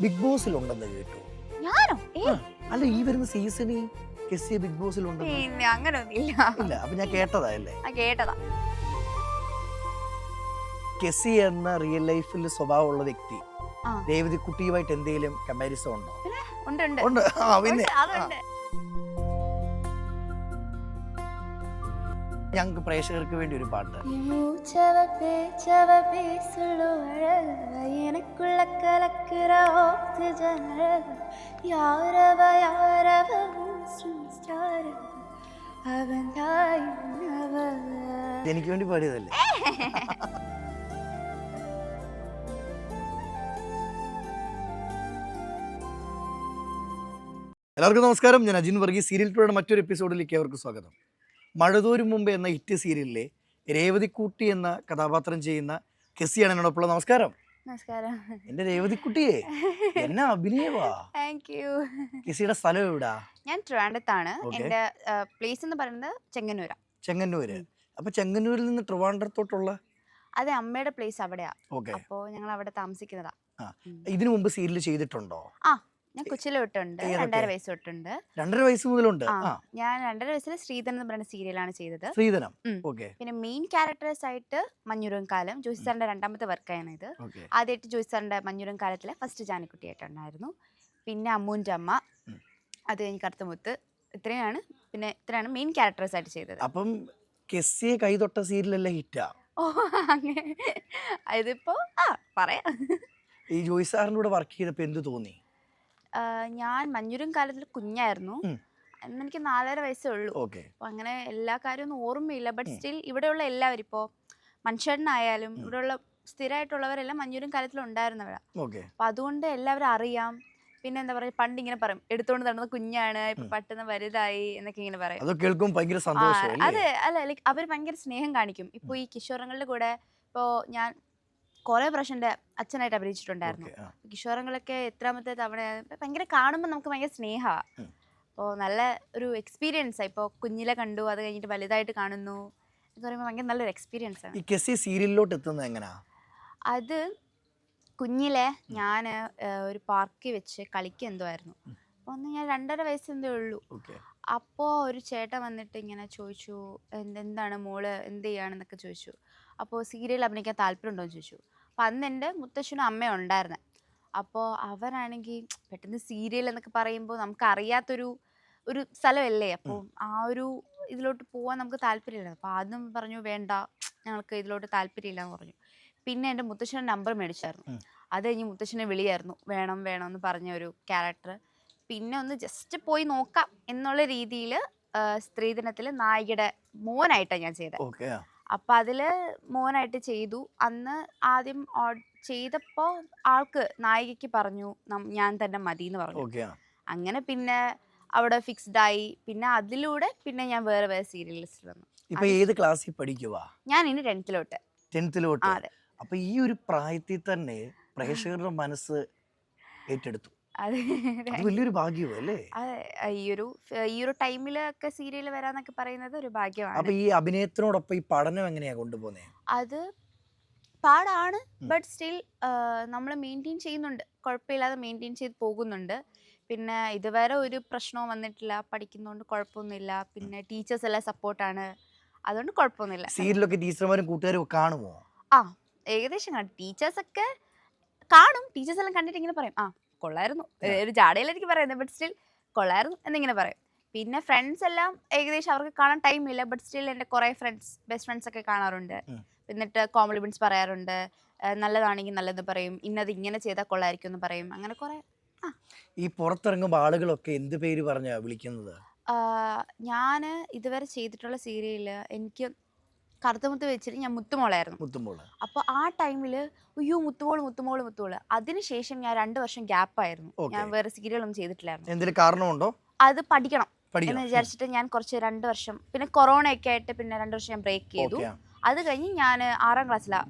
Big ബോസിലുണ്ടെന്ന് കേട്ടു. ഞാനോ? അല്ല, ഈ വരുന്ന സീസണിൽ കെസ്സി ബിഗ് ബോസിലുണ്ടെന്ന്. പിന്നെ അങ്ങനൊന്നുമില്ല. ഇല്ല, അപ്പൊ ഞാൻ കേട്ടതല്ലേ. കേട്ടതാ. കെസ്സി എന്ന റിയൽ ലൈഫിൽ സ്വഭാവമുള്ള വ്യക്തി രേവതി കുട്ടിയുമായിട്ട് എന്തെങ്കിലും കമ്പാരിസൺ ഉണ്ടോ? ഉണ്ട്. ഉണ്ട്. പിന്നെ അതുണ്ട്. ഞങ്ങൾക്ക് പ്രേക്ഷകർക്ക് വേണ്ടി ഒരു പാട്ട്. எனக்குள்ள கலக்குற ஆக்சிஜன் யாரவ அவன் എനിക്ക് വേണ്ടി പാടിയതല്ലേ? എല്ലാവർക്കും നമസ്കാരം. ഞാൻ അജിൻ വർഗീസ്. സീരിയൽ ടൂയുടെ മറ്റൊരു എപ്പിസോഡിലേക്ക് അവർക്ക് സ്വാഗതം. മഴതോരും മുമ്പ് എന്ന ഹിറ്റ് സീരിയലിലെ രേവതിക്കുട്ടി എന്ന കഥാപാത്രം ചെയ്യുന്ന കെസ്സിയാണ് എന്നോടൊപ്പം. നമസ്കാരം. നമസ്കാരം. എന്റെ രേവതിക്കുട്ടിയെ എന്നാ അഭിനയവാ. Thank you. കെസ്സിയുടെ സ്ഥലം എവിടാ? ഞാൻ ട്രിവാൻഡ്രത്താണ്. എന്റെ പ്ലേസ് എന്ന് പറയുന്നത് ചെങ്ങന്നൂരാ. ചെങ്ങന്നൂര്. അപ്പൊ ചെങ്ങന്നൂരിൽ നിന്ന് ട്രിവാൻഡ്രത്തോട്ടുള്ള? അതെ, അമ്മയുടെ പ്ലേസ് അവിടെയാ. ഓക്കെ. അപ്പോ ഞങ്ങൾ അവിടെ താമസിക്കുന്നതാ. ഇതിനു മുമ്പ് സീരിയൽ ചെയ്തിട്ടുണ്ടോ? ഞാൻ കൊച്ചിലെ തൊട്ടുണ്ട്. 2.5 വയസ്സ് തൊട്ടുണ്ട്. 2.5 വയസ്സ് മുതലുണ്ട്. ഞാൻ 2.5 വയസ്സിൽ ശ്രീധരൻ എന്ന് പറയുന്ന സീരിയലാണ് ചെയ്തത്. ശ്രീധരം. പിന്നെ മെയിൻ ക്യാരക്ടേഴ്സ് ആയിട്ട് മഞ്ഞുരം കാലം ജോസി സാറിന്റെ രണ്ടാമത്തെ വർക്കാണ് ഇത്. ആദ്യമായിട്ട് ജോസി സാറിന്റെ മഞ്ഞുരം കാലത്തിലെ ഫസ്റ്റ് ജാനിക്കുട്ടിയായിട്ടുണ്ടായിരുന്നു. പിന്നെ അമ്മൂന്റെ അമ്മ, അത് കഴിഞ്ഞ് കറുത്തമുത്ത്, ഇത്രയാണ് മെയിൻ ക്യാരക്ടേഴ്സ് ആയിട്ട് ചെയ്തത്. അപ്പം കെസ്സിയെ കൈതൊട്ട സീരിയലല്ലേ ഹിറ്റാ? അങ്ങനെ ഇതിപ്പോ പറയാം. ഈ ജോയി സാറിന്റെ കൂടെ വർക്ക് ചെയ്തപ്പോ എന്ത് തോന്നി? ഞാൻ മഞ്ഞുരം കാലത്തിൽ കുഞ്ഞായിരുന്നു. എനിക്ക് 4.5 വയസ്സേ ഉള്ളൂ. അപ്പൊ അങ്ങനെ എല്ലാ കാര്യമൊന്നും ഓർമ്മയില്ല. ബട്ട് സ്റ്റിൽ ഇവിടെയുള്ള എല്ലാവരും, ഇപ്പോ മനുഷ്യനായാലും ഇവിടെയുള്ള സ്ഥിരമായിട്ടുള്ളവരെല്ലാം മഞ്ഞുരം കാലത്തിൽ ഉണ്ടായിരുന്നവരാ. അപ്പൊ അതുകൊണ്ട് എല്ലാവരും അറിയാം. പിന്നെ എന്താ പറയാ, പണ്ട് ഇങ്ങനെ പറയും എടുത്തോണ്ട് നടന്ന കുഞ്ഞാണ്, ഇപ്പൊ പെട്ടെന്ന് വലുതായി എന്നൊക്കെ ഇങ്ങനെ പറയും. അതെ, അല്ല, ലൈക്ക് അവര് ഭയങ്കര സ്നേഹം കാണിക്കും. ഇപ്പൊ ഈ കിഷോറങ്ങളുടെ കൂടെ ഇപ്പോ ഞാൻ കുറെ പ്രാവശ്യം എൻ്റെ അച്ഛനായിട്ട് അഭിനയിച്ചിട്ടുണ്ടായിരുന്നു. കിഷോറങ്ങളൊക്കെ എത്രാമത്തെ തവണ ഭയങ്കര കാണുമ്പോൾ നമുക്ക് ഭയങ്കര സ്നേഹമാണ്. അപ്പോൾ നല്ല ഒരു എക്സ്പീരിയൻസ് ആണ്. ഇപ്പോൾ കുഞ്ഞിലെ കണ്ടു, അത് കഴിഞ്ഞിട്ട് വലുതായിട്ട് കാണുന്നു എന്ന് പറയുമ്പോൾ ഭയങ്കര നല്ലൊരു എക്സ്പീരിയൻസ് ആണ്. ഈ കെസ്സി സീരിയലിലോട്ട് എത്തുന്നത് എങ്ങനെയാ? അത് കുഞ്ഞിലെ ഞാൻ ഒരു പാർക്കിൽ വെച്ച് കളിക്കുക എന്തോ ആയിരുന്നു. അപ്പോൾ ഒന്ന് ഞാൻ 2.5 വയസ്സ് എന്തേ ഉള്ളൂ. അപ്പോൾ ഒരു ചേട്ടൻ വന്നിട്ട് ഇങ്ങനെ ചോദിച്ചു, എന്താണ് മോള് എന്ത് ചെയ്യാണെന്നൊക്കെ ചോദിച്ചു. അപ്പോൾ സീരിയൽ അഭിനയിക്കാൻ താല്പര്യമുണ്ടോ എന്ന് ചോദിച്ചു. അപ്പം അന്ന് എൻ്റെ മുത്തശ്ശനും അമ്മയും ഉണ്ടായിരുന്നത്. അപ്പോൾ അവരാണെങ്കിൽ പെട്ടെന്ന് സീരിയൽ എന്നൊക്കെ പറയുമ്പോൾ നമുക്ക് അറിയാത്തൊരു സ്ഥലമല്ലേ. അപ്പോൾ ആ ഒരു ഇതിലോട്ട് പോകാൻ നമുക്ക് താല്പര്യമില്ല. അപ്പോൾ ആദ്യം പറഞ്ഞു വേണ്ട, ഞങ്ങൾക്ക് ഇതിലോട്ട് താല്പര്യമില്ല എന്ന് പറഞ്ഞു. പിന്നെ എൻ്റെ മുത്തശ്ശൻ്റെ നമ്പർ മേടിച്ചായിരുന്നു. അത് കഴിഞ്ഞ് മുത്തശ്ശനെ വിളിയായിരുന്നു, വേണം എന്ന് പറഞ്ഞ ഒരു ക്യാരക്ടർ. പിന്നെ ഒന്ന് ജസ്റ്റ് പോയി നോക്കാം എന്നുള്ള രീതിയിൽ സ്ത്രീധനത്തിൽ നായികയുടെ മോനായിട്ടാണ് ഞാൻ ചെയ്തത്. അപ്പം അതിൽ മോനായിട്ട് ചെയ്തു. അന്ന് ആദ്യം ചെയ്തപ്പോൾ ആൾക്ക് നായികയ്ക്ക് പറഞ്ഞു ഞാൻ തന്നെ മതി എന്ന് പറഞ്ഞു. അങ്ങനെ പിന്നെ അവിടെ ഫിക്സ്ഡ് ആയി. പിന്നെ അതിലൂടെ പിന്നെ ഞാൻ വേറെ സീരിയൽസിൽ വന്നു. ഏത് ക്ലാസ്സിൽ പഠിക്കുവാ? ഞാൻ ഇനി 10th-ലോട്ട്. അതെ. അപ്പൊ ഈ ഒരു പ്രായത്തിൽ തന്നെ പ്രേക്ഷകരുടെ മനസ്സ് ഏറ്റെടുത്തു. അതെ, വലിയൊരു ഭാഗ്യമല്ലേ? അതെ. ഈ ഒരു ടൈമിലൊക്കെ സീരിയൽ വരാന്നൊക്കെ പറയുന്നത് ഒരു ഭാഗ്യമാണ്. അപ്പൊ ഈ അഭിനയത്തിനോടൊപ്പം ഈ പഠനം എങ്ങനെയാ കൊണ്ടുപോകുന്നത്? അത് പാടാണ്. ബട്ട് സ്റ്റിൽ നമ്മൾ മെയിൻറ്റെയിൻ ചെയ്യുന്നുണ്ട്. കുഴപ്പമില്ലാതെ മെയിൻറ്റെയിൻ ചെയ്ത് പോകുന്നുണ്ട്. പിന്നെ ഇതുവരെ ഒരു പ്രശ്നവും വന്നിട്ടില്ല. പഠിക്കുന്നതുകൊണ്ട് കുഴപ്പമൊന്നുമില്ല. പിന്നെ ടീച്ചേഴ്സ് എല്ലാം സപ്പോർട്ടാണ്. അതുകൊണ്ട് കുഴപ്പമൊന്നുമില്ല. സീരിയലൊക്കെ ടീച്ചർമാരും കൂട്ടുകാരും കാണുമോ? ഏകദേശം കാണും. ടീച്ചേഴ്സൊക്കെ കാണും. ടീച്ചേഴ്സ് എല്ലാം കണ്ടിട്ട് ഇങ്ങനെ പറയും കൊള്ളായിരുന്നു, ഒരു ജാടയിലായിരിക്കും പറയുന്നത്. ബട്ട് സ്റ്റിൽ കൊള്ളായിരുന്നു എന്നിങ്ങനെ പറയും. പിന്നെ ഫ്രണ്ട്സ് എല്ലാം ഏകദേശം അവർക്ക് കാണാൻ ടൈമില്ല. ബട്ട് സ്റ്റിൽ എൻ്റെ കുറേ ബെസ്റ്റ് ഫ്രണ്ട്സ് ഒക്കെ കാണാറുണ്ട്. എന്നിട്ട് കോംപ്ലിമെന്റ്സ് പറയാറുണ്ട്. നല്ലതാണെങ്കിൽ നല്ലത് പറയും, ഇന്നത് ഇങ്ങനെ ചെയ്താൽ കൊള്ളായിരിക്കും എന്ന് പറയും. അങ്ങനെ കുറേ. ഈ പുറത്തിറങ്ങുമ്പോൾ ആളുകളൊക്കെ എന്ത് പേര് പറഞ്ഞാ വിളിക്കുന്നത്? ഞാൻ ഇതുവരെ ചെയ്തിട്ടുള്ള സീരിയലിൽ എനിക്ക് കറുത്തമുത്ത് വെച്ചിട്ട് ഞാൻ മുത്തുമോളായിരുന്നു. അപ്പോൾ ആ ടൈമിൽ അയ്യോ മുത്തുമോള്. അതിനുശേഷം ഞാൻ 2 വർഷം ഗ്യാപ്പായിരുന്നു. ഞാൻ വേറെ സീരിയലൊന്നും ചെയ്തിട്ടില്ലായിരുന്നു. എന്തെങ്കിലും കാരണമുണ്ടോ? അത് പഠിക്കണം എന്ന് വിചാരിച്ചിട്ട് ഞാൻ കുറച്ച് 2 വർഷം, പിന്നെ കൊറോണ ഒക്കെ ആയിട്ട് പിന്നെ 2 വർഷം ഞാൻ ബ്രേക്ക് ചെയ്തു. അത് കഴിഞ്ഞ് ഞാൻ 6ാം ക്ലാസ്സിലാണ്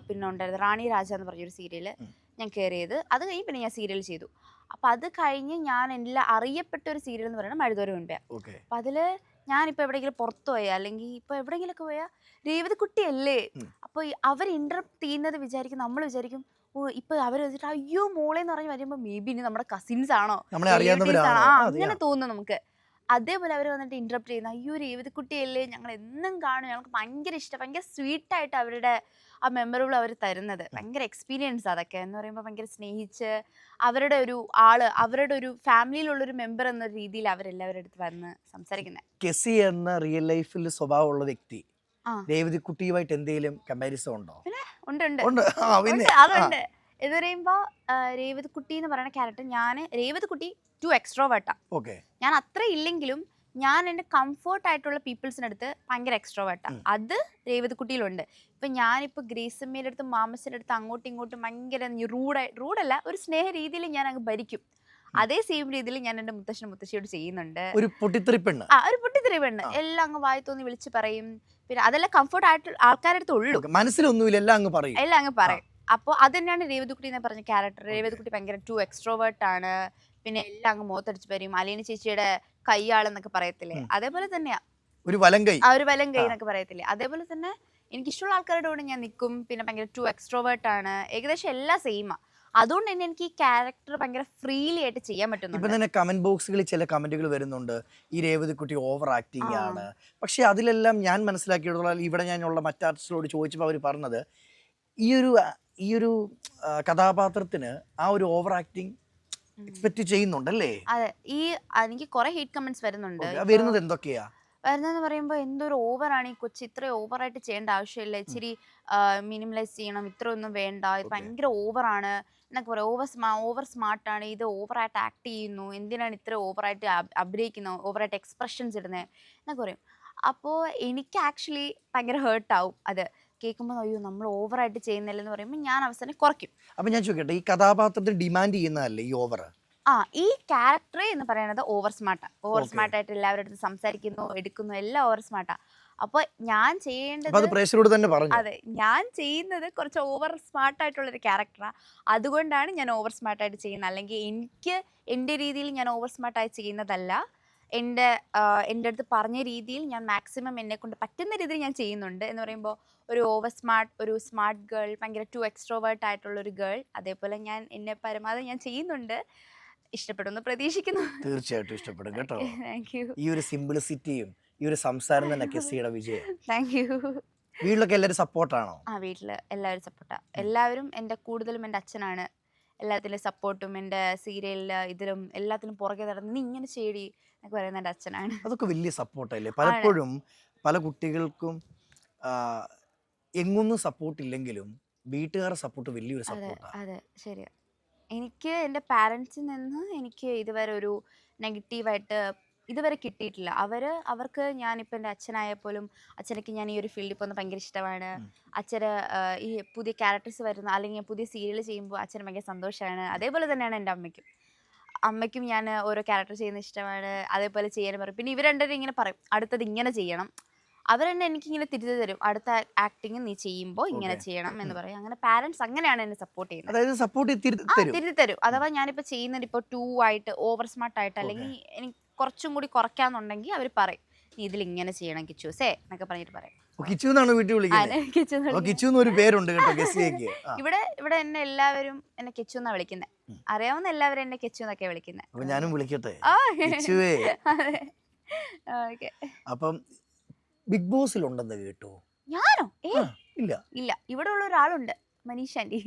പിന്നെ ഉണ്ടായിരുന്നത് റാണി രാജ എന്ന് പറഞ്ഞൊരു സീരിയല് ഞാൻ കയറിയത്. അത് കഴിഞ്ഞ് പിന്നെ ഞാൻ സീരിയൽ ചെയ്തു. അപ്പം അത് കഴിഞ്ഞ് ഞാൻ എല്ലാം അറിയപ്പെട്ട ഒരു സീരിയൽ എന്ന് പറയുന്നത് മഴതോരും മുമ്പേ. അപ്പം അതിൽ ഞാനിപ്പോൾ എവിടെയെങ്കിലും പുറത്തു പോയാൽ അല്ലെങ്കിൽ ഇപ്പോൾ എവിടെയെങ്കിലുമൊക്കെ പോയാൽ രേവതി കുട്ടിയല്ലേ, അപ്പോൾ അവർ ഇൻറ്ററപ്റ്റ് ചെയ്യുന്നത് നമ്മൾ വിചാരിക്കും ഇപ്പൊ അവര് വെച്ചിട്ട് അയ്യോ മോളെ എന്ന് പറഞ്ഞ് വരുമ്പോ മേ ബി ഇനി നമ്മുടെ കസിൻസ് ആണോ, നമ്മളെ relatives അറിയാവുന്നവരാണോ? ആണോ, അതെയാ. അങ്ങനെ തോന്നുന്നു നമുക്ക്. അതേപോലെ അവർ വന്നിട്ട് ഇന്ററപ്റ്റ് ചെയ്യുന്ന അയ്യോ രേവതിക്കുട്ടിയല്ലേ, ഞങ്ങൾ എന്നും കാണും, ഞങ്ങൾക്ക് ഭയങ്കര ഇഷ്ടം, ഭയങ്കര സ്വീറ്റ് ആയിട്ട് അവരുടെ ആ മെമ്മറബിൾ അവർ തരുന്നത്. ഭയങ്കര എക്സ്പീരിയൻസ് അതൊക്കെ എന്ന് പറയുമ്പോൾ ഭയങ്കര സ്നേഹിച്ച് അവരുടെ ഒരു ആള്, അവരുടെ ഒരു ഫാമിലിയിലുള്ളൊരു മെമ്പർ എന്ന രീതിയിൽ അവരെല്ലാവരുടെ അടുത്ത് വന്ന് സംസാരിക്കുന്നത്. കെസി എന്ന റിയൽ ലൈഫിൽ സ്വഭാവമുള്ള വ്യക്തി ആ രേവതിക്കുട്ടിയുമായിട്ട് എന്തെങ്കിലും കമ്പാരിസൺ ഉണ്ടോ? പിന്നെ ഉണ്ട് ഉണ്ട് ഉണ്ട്. പിന്നെ ഉണ്ട് അതുണ്ട്. എന്ന് പറയുമ്പോ രേവതിക്കുട്ടി എന്ന് പറയുന്ന ക്യാരക്ടർ, ഞാൻ രേവതിക്കുട്ടി ടു എക്സ്ട്രോവേർട്ടാ. ഓക്കെ. ഞാൻ അത്ര ഇല്ലെങ്കിലും ഞാൻ എൻ്റെ കംഫർട്ട് ആയിട്ടുള്ള പീപ്പിൾസിനടുത്ത് ഭയങ്കര എക്സ്ട്രോവേർട്ടാ. അത് രേവതിക്കുട്ടിയിലുണ്ട്. ഇപ്പൊ ഞാനിപ്പോ ഗ്രേസമ്മയുടെ അടുത്ത് മാമസിന്റെ അടുത്ത് അങ്ങോട്ടും ഇങ്ങോട്ടും ഭയങ്കര റൂഡല്ല, ഒരു സ്നേഹ രീതിയിൽ ഞാൻ അങ്ങ് ഭരിക്കും. അതേ സെയിം രീതിയിൽ ഞാൻ എൻ്റെ മുത്തശ്ശിയോട് ചെയ്യുന്നുണ്ട്. ഒരു പൊട്ടിത്തെറി പെണ്ണ്. ഒരു പൊട്ടിത്തെറി പെണ്ണ്, എല്ലാം അങ്ങ് വായി തോന്നി വിളിച്ച് പറയും. പിന്നെ അതെല്ലാം കംഫർട്ട് ആയിട്ട് ആൾക്കാരുടെ അടുത്ത് ഉള്ളൂ, മനസ്സിലൊന്നുമില്ല, എല്ലാം അങ്ങ് പറയും. എല്ലാം അങ്ങ് പറയും. അപ്പോൾ അത് തന്നെയാണ് രേവതിക്കുട്ടി എന്ന് പറഞ്ഞ ക്യാരക്ടർ. രേവതിക്കുട്ടി ഭയങ്കര ടു എക്സ്ട്രോവേർട്ട് ആണ്. പിന്നെ എല്ലാം അങ്ങ് മുഖത്തടിച്ച് പറയും. അലീന ചേച്ചിയുടെ കൈയാളെന്നൊക്കെ പറയത്തില്ലേ, അതേപോലെ തന്നെയാ. ഒരു വലം കൈ. ഒരു വലം കൈ എന്നൊക്കെ പറയത്തില്ലേ, അതേപോലെ തന്നെ എനിക്കിഷ്ടമുള്ള ആൾക്കാരുടെ കൂടെ ഞാൻ നിൽക്കും. പിന്നെ ഭയങ്കര ടു എക്സ്ട്രോവേർട്ട് ആണ്. ഏകദേശം എല്ലാം സെയിമാ. അതുകൊണ്ട് തന്നെ എനിക്ക് ഈ ക്യാരക്ടർ ഭയങ്കര ഫ്രീലി ആയിട്ട് ചെയ്യാൻ പറ്റുന്നു. ഇപ്പൊ തന്നെ കമന്റ് ബോക്സുകളിൽ ചില കമന്റുകൾ വരുന്നുണ്ട്, ഈ രേവതിക്കുട്ടി ഓവർ ആക്ടിങ് ആണ്. പക്ഷെ അതിലെല്ലാം ഞാൻ മനസ്സിലാക്കിയിട്ടുള്ള, ഇവിടെ ഞാനുള്ള മറ്റാർട്ടിസ്റ്റോട് ചോദിച്ചപ്പോൾ അവർ പറഞ്ഞത് ഈ ഒരു കഥാപാത്രത്തിന് ആ ഒരു ഓവർ ആക്ടിങ് എക്സ്പെക്ട് ചെയ്യുന്നുണ്ടല്ലേ? അതെ, എനിക്ക് കുറെ ഹേറ്റ് കമന്റ്സ് വരുന്നുണ്ട്. വരുന്നത് എന്തൊക്കെയാ വരുന്നതെന്ന് പറയുമ്പോൾ എന്തൊരു ഓവറാണ് ഈ കൊച്ചി, ഇത്രയും ഓവറായിട്ട് ചെയ്യേണ്ട ആവശ്യമില്ല, ഇച്ചിരി മിനിമലൈസ് ചെയ്യണം, ഇത്ര ഒന്നും വേണ്ട, ഇത് ഭയങ്കര ഓവറാണ് എന്നൊക്കെ പറയാം. ഓവർ സ്മാർട്ടാണ്, ഇത് ഓവറായിട്ട് ആക്ട് ചെയ്യുന്നു, എന്തിനാണ് ഇത്ര ഓവറായിട്ട് അഭിനയിക്കുന്നത്, ഓവറായിട്ട് എക്സ്പ്രഷൻസ് ഇടുന്നത് എന്നൊക്കെ പറയും. അപ്പോൾ എനിക്ക് ആക്ച്വലി ഭയങ്കര ഹേർട്ടാവും അത് കേൾക്കുമ്പോൾ. അയ്യോ നമ്മൾ ഓവറായിട്ട് ചെയ്യുന്നില്ലെന്ന് പറയുമ്പോൾ ഞാൻ അവസാനം കുറയ്ക്കും. അപ്പം ഞാൻ ചോദിക്കട്ടെ, ഈ കഥാപാത്രത്തിന് ഡിമാൻഡ് ചെയ്യുന്നതല്ലേ ഈ ഓവർ? ഈ ക്യാരക്ടർ എന്ന് പറയുന്നത് ഓവർ സ്മാർട്ടായിട്ട് എല്ലാവരുടെ അടുത്ത് സംസാരിക്കുന്നു, എടുക്കുന്നു, എല്ലാം ഓവർ സ്മാർട്ടാ. അപ്പോൾ ഞാൻ ചെയ്യേണ്ടത്, പ്രേക്ഷകരോട് തന്നെ പറഞ്ഞു, അതെ ഞാൻ ചെയ്യുന്നത് കുറച്ച് ഓവർ സ്മാർട്ടായിട്ടുള്ളൊരു ക്യാരക്ടറാണ്. അതുകൊണ്ടാണ് ഞാൻ ഓവർ സ്മാർട്ടായിട്ട് ചെയ്യുന്നത്. അല്ലെങ്കിൽ എനിക്ക് എൻ്റെ രീതിയിൽ ഞാൻ ഓവർ സ്മാർട്ടായി ചെയ്യുന്നതല്ല. എൻ്റെ അടുത്ത് പറഞ്ഞ രീതിയിൽ ഞാൻ മാക്സിമം എന്നെ കൊണ്ട് പറ്റുന്ന രീതിയിൽ ഞാൻ ചെയ്യുന്നുണ്ട്. എന്ന് പറയുമ്പോൾ ഒരു സ്മാർട്ട് ഗേൾ, ഭയങ്കര ടു എക്സ്ട്രോവേർട്ട് ആയിട്ടുള്ളൊരു ഗേൾ, അതേപോലെ ഞാൻ എന്നെ പരമാവധി ഞാൻ ചെയ്യുന്നുണ്ട്. ഇഷ്ടപ്പെടുമെന്ന് പ്രതീക്ഷിക്കുന്നു. തീർച്ചയായിട്ടും ഇഷ്ടപ്പെടും കേട്ടോ. Thank you. ഈ ഒരു സിംപ്ലിസിറ്റിയും ഈ ഒരു സംസാരം തന്നെ കെസിയുടെ വിജയം. Thank you. വീട്ടിലൊക്കെ എല്ലാവരും സപ്പോർട്ടാണോ? വീട്ടില് എല്ലാവരും സപ്പോർട്ടാ. എല്ലാവരും കൂടുതലും എൻ്റെ അച്ഛനാണ് എല്ലാത്തിലും സപ്പോർട്ടും. എൻ്റെ സീരിയലില് ഇതിലും എല്ലാത്തിലും പുറകെ നടന്ന് നീ ഇങ്ങനെ ചെയ്യടി എന്നൊക്കെ പറയുന്നത് എൻ്റെ അച്ഛനാണ്. അതൊക്കെ വലിയ സപ്പോർട്ടല്ലേ? പലപ്പോഴും പല കുട്ടികൾക്കും എങ്ങൊന്നും സപ്പോർട്ട് ഇല്ലെങ്കിലും വീട്ടുകാരുടെ സപ്പോർട്ട് വലിയൊരു സപ്പോർട്ടാണ്. അതെ ശരിയാ. എനിക്ക് എൻ്റെ പാരൻസിൽ നിന്ന് എനിക്ക് ഇതുവരെ ഒരു നെഗറ്റീവായിട്ട് ഇതുവരെ കിട്ടിയിട്ടില്ല. അവർക്ക് ഞാനിപ്പോൾ എൻ്റെ അച്ഛനായപ്പോലും അച്ഛനക്ക് ഞാൻ ഈ ഒരു ഫീൽഡിൽ പോകുന്നത് ഭയങ്കര ഇഷ്ടമാണ്. അച്ഛന് ഈ പുതിയ ക്യാരക്ടേഴ്സ് വരുന്ന അല്ലെങ്കിൽ പുതിയ സീരിയൽ ചെയ്യുമ്പോൾ അച്ഛന് ഭയങ്കര സന്തോഷമാണ്. അതേപോലെ തന്നെയാണ് എൻ്റെ അമ്മയ്ക്കും ഞാൻ ഓരോ ക്യാരക്ടർ ചെയ്യുന്നത് ഇഷ്ടമാണ്. അതേപോലെ ചെയ്യാനും പറയും. പിന്നെ ഇവർ രണ്ടുപേരും ഇങ്ങനെ പറയും അടുത്തത് ഇങ്ങനെ ചെയ്യണം. അവരെന്നെ എനിക്കിങ്ങനെ തിരിച്ചു തരും, അടുത്ത ആക്ടിങ് നീ ചെയ്യുമ്പോൾ ഇങ്ങനെ ചെയ്യണം എന്ന് പറയും. അങ്ങനെ പാരന്റ്സ് അങ്ങനെയാണ് എന്നെ സപ്പോർട്ട് ചെയ്യുന്നത്. അതായത് സപ്പോർട്ട് തിരുത്തി തരും. അഥവാ ഞാനിപ്പോൾ ചെയ്യുന്നത് ഇപ്പോൾ ടു ആയിട്ട് ഓവർ സ്മാർട്ട് ആയിട്ട് അല്ലെങ്കിൽ എനിക്ക് കുറച്ചും കൂടി കുറയ്ക്കാന്നുണ്ടെങ്കിൽ അവർ പറയും നീ ഇതിൽ ഇങ്ങനെ ചെയ്യണം കിച്ചൂസേ എന്നൊക്കെ പറഞ്ഞിട്ട് പറയും. ഇവിടെ എന്നെ എല്ലാവരും എന്നെ കിച്ചു എന്നാ വിളിക്കുന്നത്. അറിയാവുന്ന എല്ലാവരും എന്നെ കിച്ചു എന്നൊക്കെ വിളിക്കുന്നത്. ഞാനും വിളിക്കട്ടെ? അപ്പം ബിഗ് ബോസിൽ ഉണ്ടെന്ന് കേട്ടോ? ഞാനോ? ഇല്ല ഇല്ല, ഇവിടെ ഉള്ള ഒരാളുണ്ട്, മനീഷ് ആന്റി.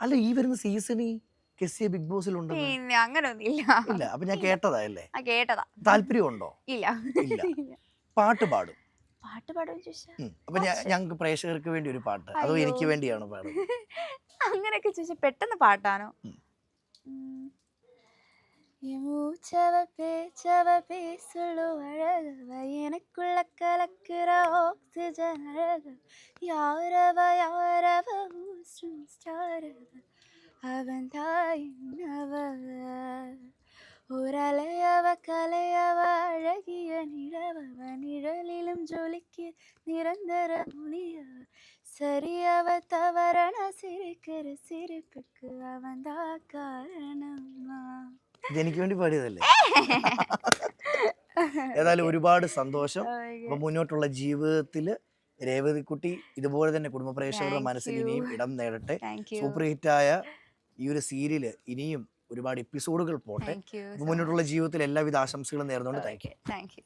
അല്ല, ഈ വരുന്ന സീസണിൽ കെസിയ ബിഗ് ബോസിൽ ഉണ്ട്? പിന്നെ അങ്ങനൊന്നും ഇല്ല. അപ്പൊ ഞാൻ കേട്ടതല്ലേ? കേട്ടതാ. താല്പര്യമുണ്ടോ? ഇല്ല. പാട്ട് പാടും? ചോദിച്ചാ അപ്പൊ ഞങ്ങൾക്ക് പ്രേക്ഷകർക്ക് വേണ്ടി ഒരു പാട്ട്, അതോ എനിക്ക് വേണ്ടിയാണ് പാടുന്നത്? അങ്ങനെയൊക്കെ ചോദിച്ചാ പെട്ടെന്ന് പാട്ടാണോ? சவப்பே சொல்லு அழகவ எனக்குள்ள கலக்கிற ஆக்சிஜன் அழகு யாரவ ஸ்டாரவ அவன் தாயின்னவ ஒரலையவ கலையவ அழகிய நிழவவ நிழலிலும் ஜொலிக்கு நிரந்தர மொழியவ சரியவ தவறன சிரிக்கிற சிரிப்புக்கு அவன் தான் காரணமா. എനിക്ക് വേണ്ടി പാടിയതല്ലേ? ഏതായാലും ഒരുപാട് സന്തോഷം. അപ്പൊ മുന്നോട്ടുള്ള ജീവിതത്തില് രേവതിക്കുട്ടി ഇതുപോലെ തന്നെ കുടുംബ പ്രേക്ഷകരുടെ Thank മനസ്സിൽ you. ഇനിയും ഇടം നേടട്ടെ. Thank you. സൂപ്പർ ഹിറ്റായ ഈ ഒരു സീരിയല് ഇനിയും ഒരുപാട് എപ്പിസോഡുകൾ പോട്ടെ. Thank you അപ്പൊ so മുന്നോട്ടുള്ള ജീവിതത്തിൽ എല്ലാവിധ ആശംസകളും നേർന്നുകൊണ്ട് താങ്ക് യു. Thank you.